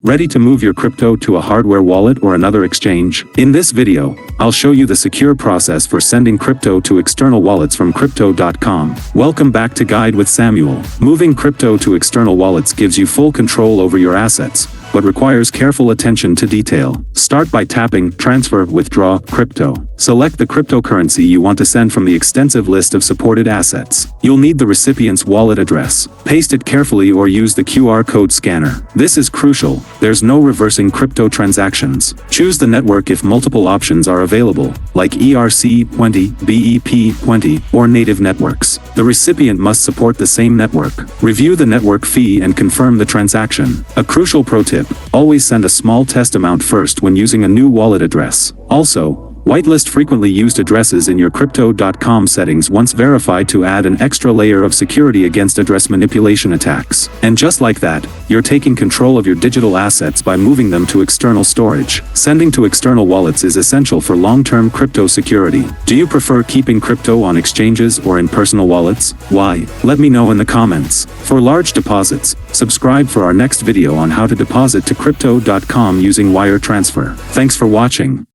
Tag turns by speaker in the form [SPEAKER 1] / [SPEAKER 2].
[SPEAKER 1] Ready to move your crypto to a hardware wallet or another exchange? In this video, I'll show you the secure process for sending crypto to external wallets from crypto.com. Welcome back to Guide with Samuel. Moving crypto to external wallets gives you full control over your assets, but requires careful attention to detail. Start by tapping Transfer, Withdraw, Crypto. Select the cryptocurrency you want to send from the extensive list of supported assets. You'll need the recipient's wallet address. Paste it carefully or use the QR code scanner. This is crucial. There's no reversing crypto transactions. Choose the network if multiple options are available, like ERC20, BEP20, or native networks. The recipient must support the same network. Review the network fee and confirm the transaction. A crucial pro tip: always send a small test amount first when using a new wallet address. Also, whitelist frequently used addresses in your crypto.com settings once verified to add an extra layer of security against address manipulation attacks. And just like that, you're taking control of your digital assets by moving them to external storage. Sending to external wallets is essential for long-term crypto security. Do you prefer keeping crypto on exchanges or in personal wallets? Why? Let me know in the comments. For large deposits, subscribe for our next video on how to deposit to crypto.com using wire transfer. Thanks for watching.